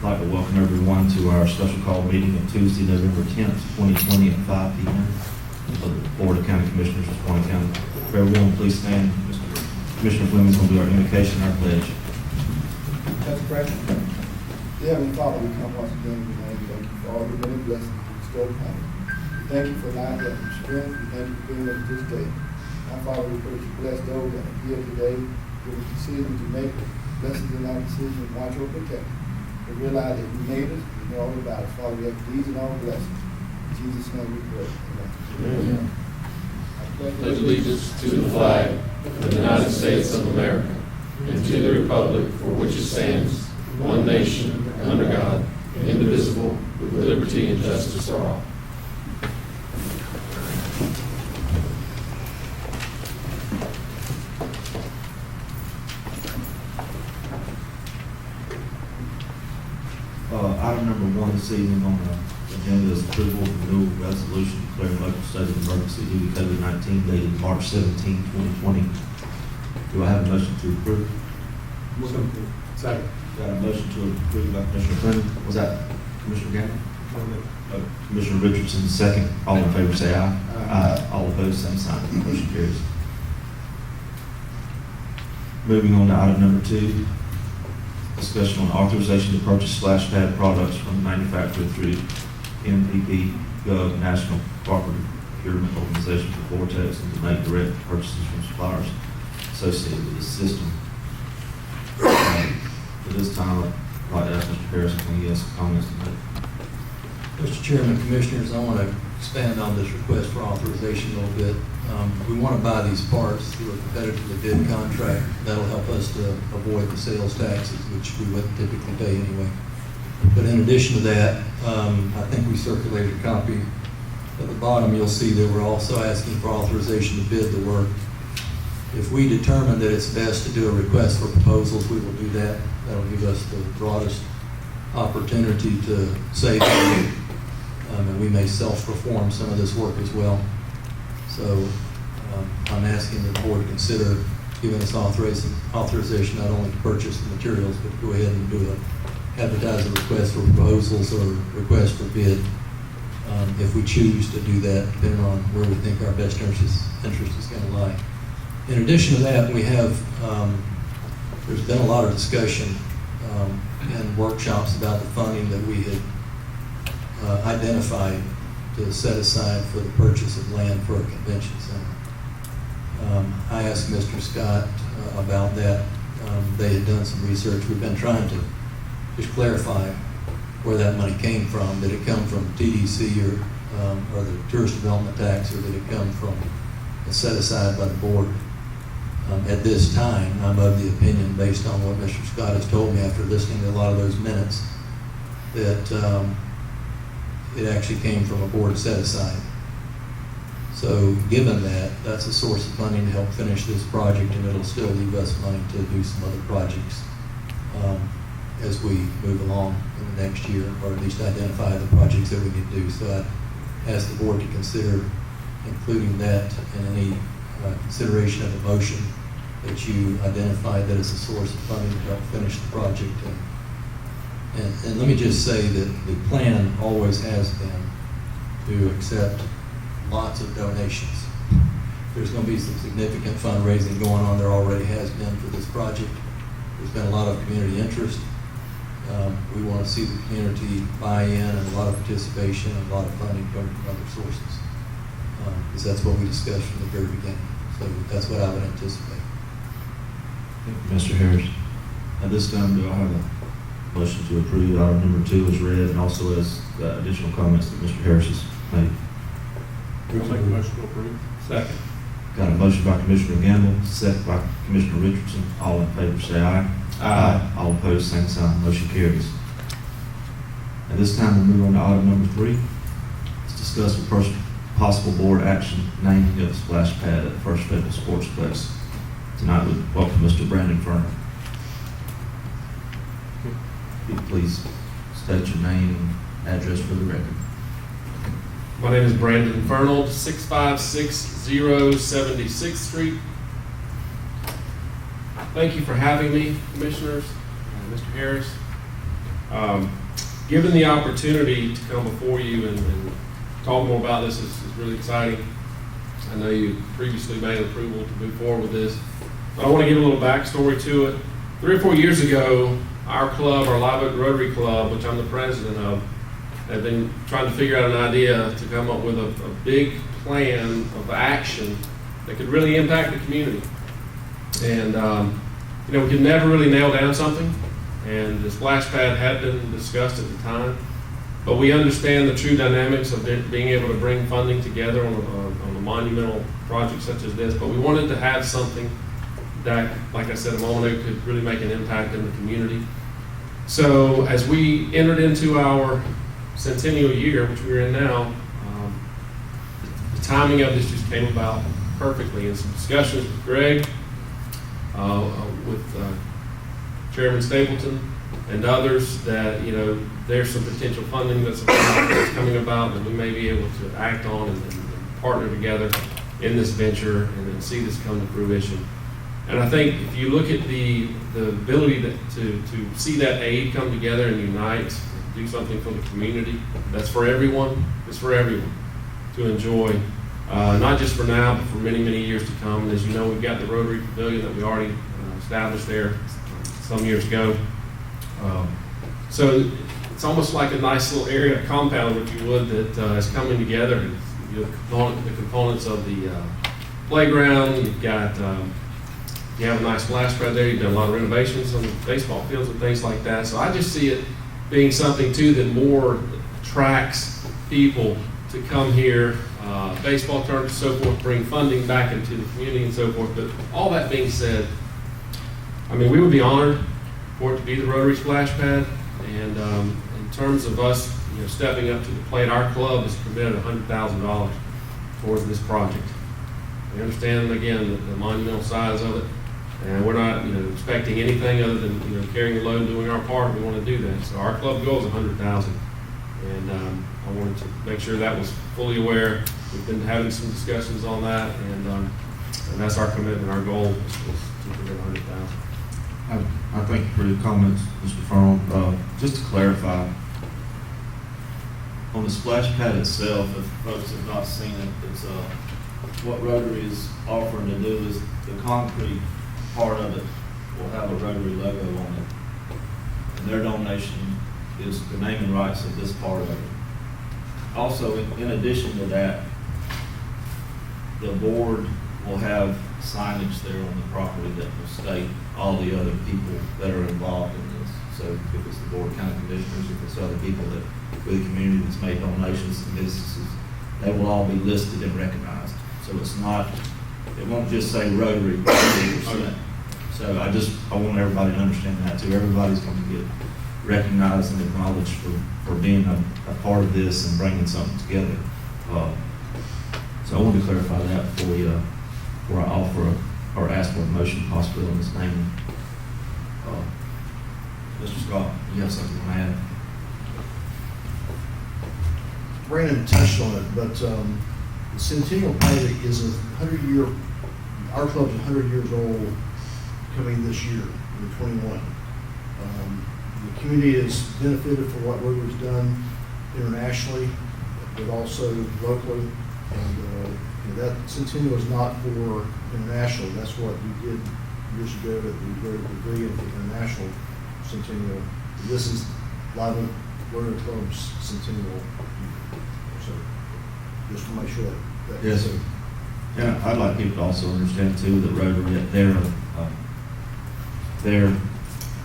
I'd like to welcome everyone to our special call meeting of Tuesday, November 10th, 2020 at 5 p.m. of the Board of County Commissioners of Suwannee County. For everyone, please stand. Commissioner Fleming is going to do our invocation and our pledge. Let's pray. Dear Heavenly Father, we come once again in your name. Thank you for all the many blessings you bestowed upon us. We thank you for life, health, and strength. We thank you for being with us this day. Now, Father, we pray that you bless those that are here today. Give us decisions to make. Blessings in our decisions. Watch over protect. We realize that you made us. You know all about us. Father, we have these and all blessings. In Jesus' name we pray. Amen. Pledge allegiance to the flag of the United States of America and to the republic for which it stands, one nation, under God, indivisible, with liberty and justice for all. Item number 1 this evening on the agenda is approval of the new resolution declaring local state of emergency due to COVID-19 dated March 17, 2020. Do I have a motion to approve? Second. Got a motion to approve by Commissioner Fleming. Was that Commissioner Gamble? Commissioner Richardson, second. All in favor say aye. Aye. All opposed, same sign. Motion carries. Moving on to item number 2. Discussion on authorization to purchase splash pad products from the manufacturer through MPP Gov National Cooperative Procurement Organization for Vortex and to make direct purchases from suppliers associated with the system. At this time, I'd like to ask Mr. Harris if he has some comments to make. Mr. Chairman, Commissioners, I want to expand on this request for authorization a little bit. We want to buy these parts through a competitively bid contract. That'll help us to avoid the sales taxes, which we wouldn't typically pay anyway. But in addition to that, I think we circulated a copy. At the bottom, you'll see that we're also asking for authorization to bid the work. If we determine that it's best to do a request for proposals, we will do that. That'll give us the broadest opportunity to save money, and we may self-perform some of this work as well. So I'm asking the board to consider giving us authorization not only to purchase the materials, but go ahead and do advertise a request for proposals or request for bid if we choose to do that, depending on where we think our best interest is going to lie. In addition to that, we have, there's been a lot of discussion and workshops about the funding that we had identified to set aside for the purchase of land for a convention center. I asked Mr. Scott about that. They had done some research. We've been trying to just clarify where that money came from. Did it come from TDC or the tourist development tax, or did it come from a set aside by the board? At this time, I'm of the opinion, based on what Mr. Scott has told me after listening to a lot of those minutes, that it actually came from a board set aside. So given that, that's a source of funding to help finish this project, and it'll still leave us money to do some other projects as we move along in the next year, or at least identify the projects that we need to do. So I ask the board to consider including that in any consideration of the motion, that you identified that as a source of funding to help finish the project. And let me just say that the plan always has been to accept lots of donations. There's going to be some significant fundraising going on. There already has been for this project. There's been a lot of community interest. We want to see the community buy in, and a lot of participation and a lot of funding coming from other sources. Because that's what we discussed from the very beginning. So that's what I would anticipate. Thank you, Mr. Harris. At this time, do I have a motion to approve item number 2 as read, and also as additional comments that Mr. Harris has made? I'll make a motion to approve. Second. Got a motion by Commissioner Gamble, second by Commissioner Richardson. All in favor say aye. Aye. All opposed, same sign. Motion carries. At this time, we'll move on to item number 3. Let's discuss the possible board action naming of the splash pad at the First Federal Sportsplex. Tonight, we welcome Mr. Brandon Fernald. If you please state your name and address for the record. My name is Brandon Fernald, 656 76th Street. Thank you for having me, Commissioners, Mr. Harris. Given the opportunity to come before you and talk more about this is really exciting. I know you previously made approval to move forward with this, but I want to give a little backstory to it. 3 or 4 years ago, our club, our Live Oak Rotary Club, which I'm the president of, have been trying to figure out an idea to come up with a big plan of action that could really impact the community. And, we could never really nail down something, and the splash pad had been discussed at the time, but we understand the true dynamics of being able to bring funding together on a monumental project such as this, but we wanted to have something that, like I said a moment ago, could really make an impact in the community. So as we entered into our centennial year, which we're in now, the timing of this just came about perfectly. In some discussions with Greg, with Chairman Stapleton and others, that there's some potential funding that's coming about that we may be able to act on and partner together in this venture and then see this come to fruition. And I think if you look at the ability to see that aid come together and unite, do something for the community, that's for everyone, it's for everyone to enjoy, not just for now, but for many, many years to come. And as you know, we've got the Rotary Pavilion that we already established there some years ago. So it's almost like a nice little area, a compound, if you would, that is coming together. The components of the playground, you've got, you have a nice splash pad there, you've done a lot of renovations on the baseball fields and things like that. So I just see it being something too that more attracts people to come here, baseball tournaments, so forth, bring funding back into the community and so forth. But all that being said, I mean, we would be honored for it to be the Rotary Splash Pad. And in terms of us, stepping up to the plate, our club has committed $100,000 towards this project. We understand, again, the monumental size of it, and we're not, expecting anything other than, carrying the load and doing our part. We want to do that. So our club goal is $100,000, and I wanted to make sure that was fully aware. We've been having some discussions on that, and that's our commitment. Our goal is to commit $100,000. I thank you for your comments, Mr. Furlong. Just to clarify, on the splash pad itself, if folks have not seen it, it's what Rotary is offering to do is the concrete part of it will have a Rotary logo on it. And their donation is the naming rights of this part of it. Also, in addition to that, the board will have signage there on the property that will state all the other people that are involved in this. So if it's the board of county commissioners, if it's other people that with the community that's made donations to businesses, they will all be listed and recognized. So it won't just say Rotary 100%. So I want everybody to understand that too. Everybody's going to get recognized and acknowledged for being a part of this and bringing something together. So I wanted to clarify that before I offer or ask for a motion possibly on this name. Mr. Scott, you have something to add? Brandon touched on it, but the Centennial Project is a 100-year, our club's 100 years old coming this year, in 21. The community has benefited from what Rotary's done internationally, but also locally. And that Centennial is not for international. That's what we did years ago at the Rotary Pavilion for international Centennial. This is Live Oak Rotary Club's Centennial. So just to make sure that. Yes, sir. Yeah, I'd like people to also understand too that Rotary, their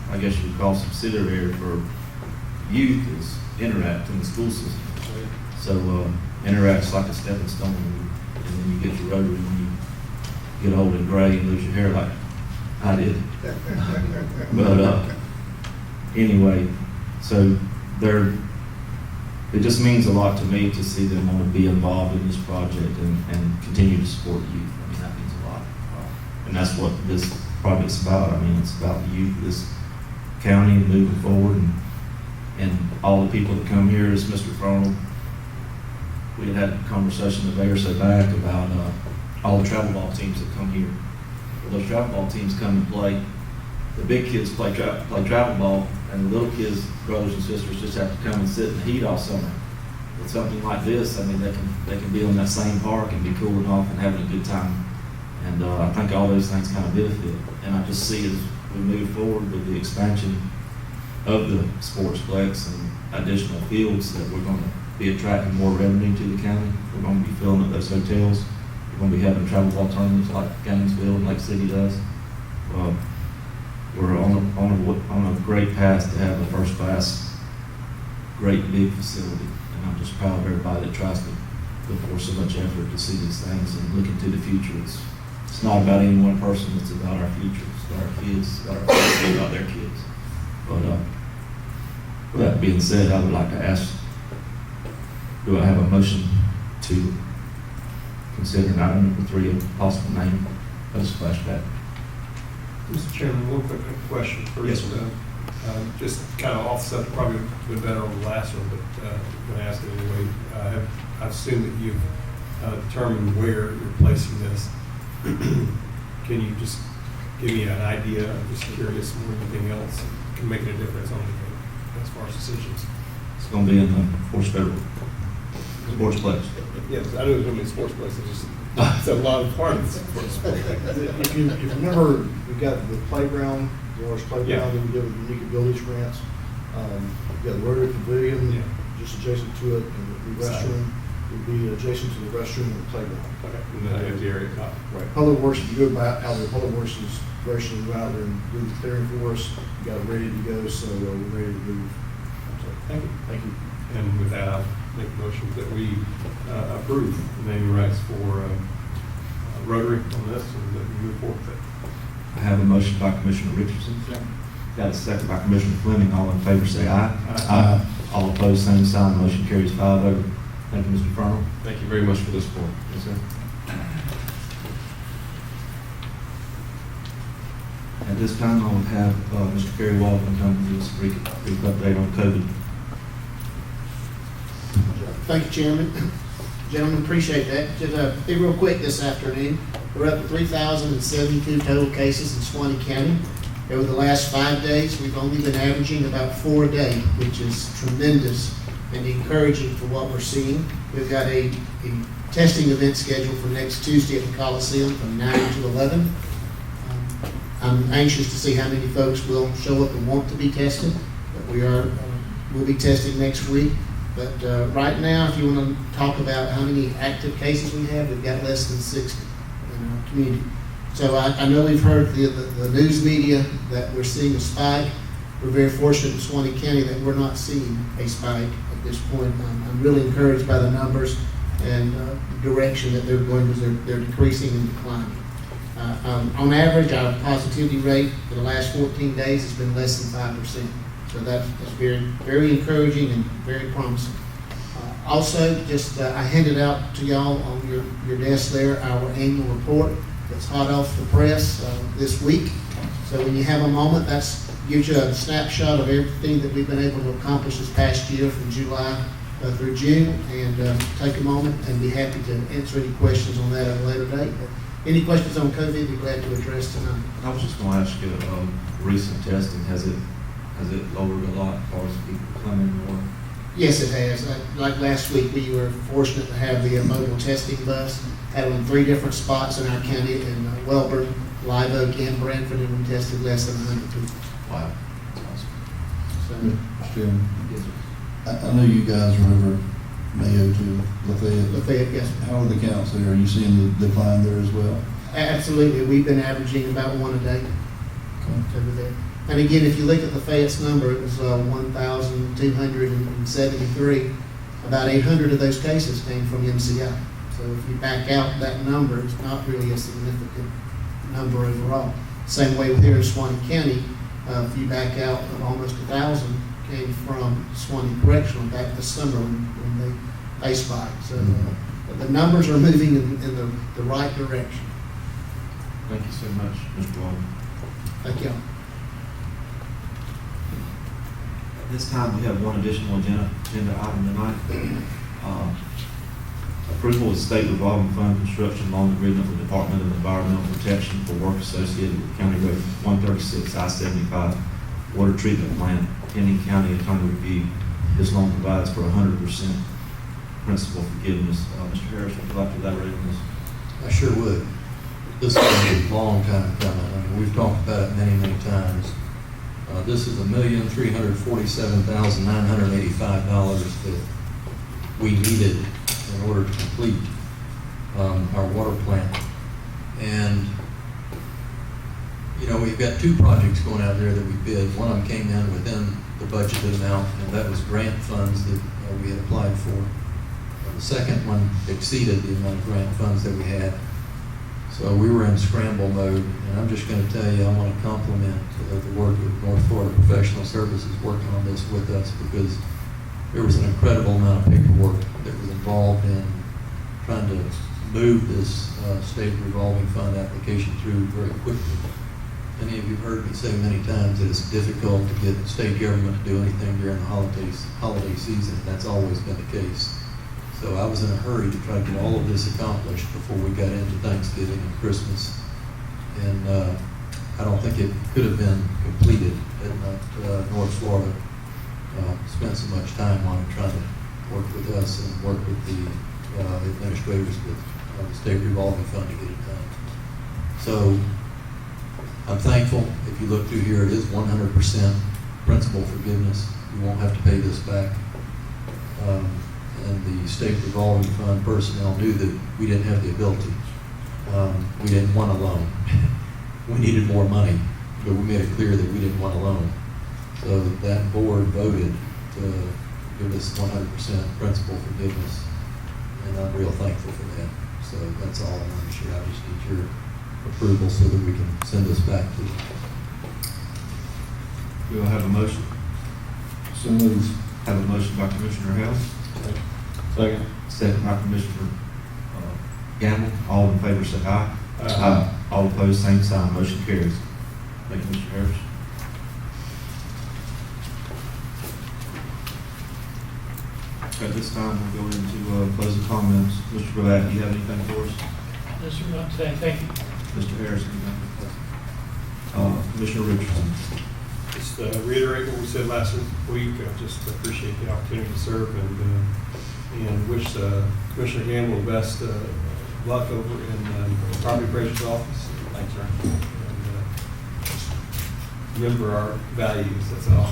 I guess you would call subsidiary for youth is Interact in the school system. So Interact's like a stepping stone, and then you get your Rotary when you get old and gray and lose your hair like I did. But anyway, so it just means a lot to me to see them want to be involved in this project and continue to support youth. I mean, that means a lot. And that's what this project's about. I mean, it's about the youth of this county and moving forward, and all the people that come here, as Mr. Fronald, we had a conversation the day or so back about all the travel ball teams that come here. Well, those travel ball teams come and play. The big kids play travel ball, and the little kids, brothers and sisters, just have to come and sit in the heat all summer. With something like this, I mean, they can be on that same park and be cooling off and having a good time. And I think all those things kind of benefit. And I just see as we move forward with the expansion of the sportsplex and additional fields that we're going to be attracting more revenue to the county. We're going to be filling up those hotels. We're going to be having travel alternatives like Gainesville and Lake City does. We're on a great path to have a first-class, great big facility. And I'm just proud of everybody that tries to put forth so much effort to see these things and look into the future. It's not about any one person, it's about our future. It's about our kids, it's about our kids, it's about their kids. But with that being said, I would like to ask, do I have a motion to consider item number 3 a possible name of the splashback? Mr. Chairman, one quick question first. Yes, sir. Just kind of off the subject, probably been better on the last one, but I'm going to ask it anyway. I assume that you've determined where you're placing this. Can you just give me an idea? I'm just curious more than anything else. Can make it a difference on anything as far as decisions? It's going to be in the sportsplex. Yes, I know it's going to be a sports place. It's a lot of part of the sports place. If you remember, we've got the playground, the large playground Yeah. that we did with Unique Abilities grants. We've got the Rotary Pavilion, Yeah. just adjacent to it, and the restroom would be adjacent to the restroom and the playground. Okay, and then empty area cop. Right. Public Works, if you go by out there, Public Works is graciously go out there and do the clearing for us. We got it ready to go, so we're ready to move. So, Thank you. thank you. And with that, I'll make a motion that we approve the naming rights for Rotary on this and that we move forward with it. I have a motion by Commissioner Richardson. Got a second by Commissioner Fleming. All in favor say aye. Aye. All opposed, same sign. Motion carries 5-0. Thank you, Mr. Furlong. Thank you very much for the support. Yes, sir. At this time, I will have Mr. Kerry Walton come to us brief update on COVID. Thank you, Chairman. Gentlemen, appreciate that. Just be real quick this afternoon. We're up to 3,072 total cases in Suwannee County. Over the last 5 days, we've only been averaging about 4 a day, which is tremendous and encouraging for what we're seeing. We've got a testing event scheduled for next Tuesday at the Coliseum from 9 to 11. I'm anxious to see how many folks will show up and want to be tested, but we'll be testing next week. But right now, if you want to talk about how many active cases we have, we've got less than 60 in our community. So I know we've heard the news media that we're seeing a spike. We're very fortunate in Suwannee County that we're not seeing a spike at this point. I'm really encouraged by the numbers and the direction that they're going, because they're decreasing and declining. On average, our positivity rate for the last 14 days has been less than 5%. So that's very, very encouraging and very promising. Also, I handed out to y'all on your desk there our annual report that's hot off the press this week. So when you have a moment, that gives you a snapshot of everything that we've been able to accomplish this past year from July through June. And take a moment and be happy to answer any questions on that at a later date. But any questions on COVID, we're glad to address tonight. I was just going to ask you, recent testing, has it lowered a lot as far as people coming or? Yes, it has. Like last week, we were fortunate to have the mobile testing bus. Had it in 3 different spots in our county, in Wellborn, Live Oak, and Brantford, and we tested less than 100 people. Wow. That's awesome. So, Mr. Chairman, Yes, sir. I know you guys are over Mayo to Lafayette. Lafayette, yes, sir. How are the counts there? Are you seeing the decline there as well? Absolutely. We've been averaging about 1 a day over there. And again, if you look at Lafayette's number, it was 1,273. About 800 of those cases came from MCI. So if you back out that number, it's not really a significant number overall. Same way with here in Suwannee County, if you back out almost 1,000 came from Suwannee Correctional back this summer when they spiked. So the numbers are moving in the right direction. Thank you so much, Mr. Walton. Thank you. At this time, we have one additional agenda item tonight. Approval of state revolving fund construction loan agreement with Department of Environmental Protection for work associated with County Road 136 I-75 water treatment plant pending county attorney review. This loan provides for 100% principal forgiveness. Mr. Harris, would you like to elaborate on this? I sure would. This is a long time coming. I mean, we've talked about it many, many times. This is $1,347,985 that we needed in order to complete our water plant. And, you know, we've got two projects going out there that we bid. One of them came in within the budgeted amount, and that was grant funds that we had applied for. The second one exceeded the amount of grant funds that we had. So we were in scramble mode, and I'm just going to tell you, I want to compliment the work of North Florida Professional Services working on this with us, because there was an incredible amount of paperwork that was involved in trying to move this state revolving fund application through very quickly. Many of you have heard me say many times that it's difficult to get state government to do anything during the holiday season. That's always been the case. So I was in a hurry to try to get all of this accomplished before we got into Thanksgiving and Christmas. And I don't think it could have been completed had not North Florida spent so much time on it, trying to work with us and work with the administrators with the state revolving fund to get it done. So I'm thankful. If you look through here, it is 100% principal forgiveness. You won't have to pay this back. And the state revolving fund personnel knew that we didn't have the ability. We didn't want a loan. We needed more money, but we made it clear that we didn't want a loan. So that board voted to give us 100% principal forgiveness, and I'm real thankful for that. So that's all I want to share. I just need your approval so that we can send this back to you. Do I have a motion? So moved. Have a motion by Commissioner Hale. Second. Second by Commissioner Gamble. All in favor say aye. Aye. All opposed, same sign. Motion carries. Thank you, Mr. Harris. At this time, we'll go into closing comments. Mr. Gillette, do you have anything for us? Yes, sir, not today, thank you. Mr. Harris, anything? Commissioner Richardson. Just reiterate what we said last week. I just appreciate the opportunity to serve and wish Commissioner Gamble the best luck over in the property appraiser's office. Thanks, sir. And remember our values, that's all.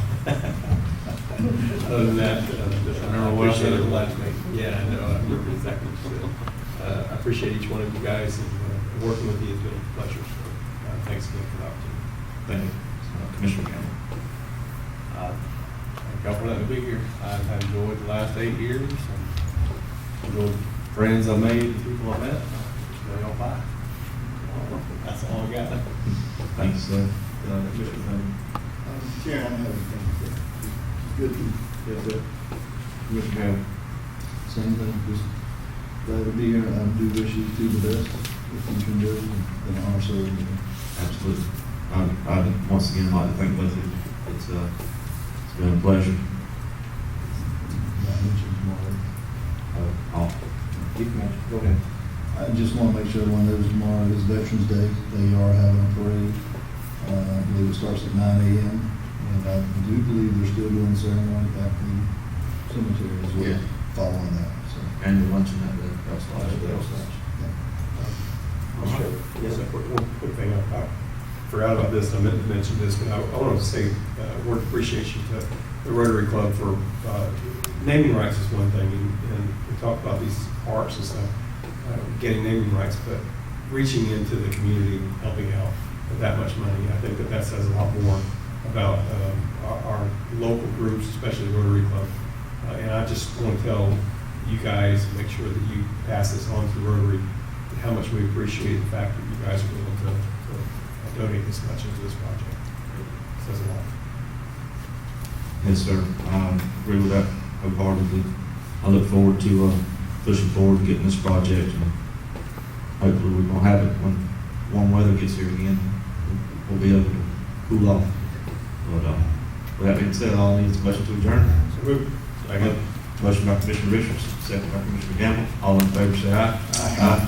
Other than that, I appreciate it. Yeah, I know, I remember exactly what you said. I appreciate each one of you guys, and working with you has been a pleasure. So, thanks again for the opportunity. Thank you. Commissioner Gamble. Thank y'all for letting me be here. I've enjoyed the last 8 years, and enjoyed friends I made, and people I met. They all bye. That's all I got. Thanks, sir. Commissioner Gamble. Chair, I don't have anything to say. It's good to, Yes, sir. Commissioner Gamble. Same thing, just glad to be here. I do wish you two the best with what you can do, and honor serving you. Absolutely. I'd once again like to thank both of you. It's been a pleasure. Not mentioned tomorrow. You can go ahead. I just want to make sure everyone knows tomorrow is Veterans Day. They are having a parade. I believe it starts at 9 a.m. And I do believe they're still doing the ceremony at the cemetery as well, Yeah. following that. So, And the luncheon at the House Lodge. Yes, sir. One quick thing, I forgot about this, I meant to mention this, but I want to say word of appreciation to the Rotary Club for naming rights is one thing, and we talk about these parks and stuff, getting naming rights, but reaching into the community, helping out with that much money, I think that says a lot more about our local groups, especially the Rotary Club. And I just want to tell you guys, make sure that you pass this on to Rotary, how much we appreciate the fact that you guys are willing to donate this much into this project. It says a lot. Yes, sir. I agree with that wholeheartedly. I look forward to pushing forward and getting this project, and hopefully we're going to have it when warm weather gets here again. We'll be able to cool off. But with that being said, all I need is a motion to adjourn. So move. Motion by Commissioner Richardson, second by Commissioner Gamble. All in favor say aye. Aye.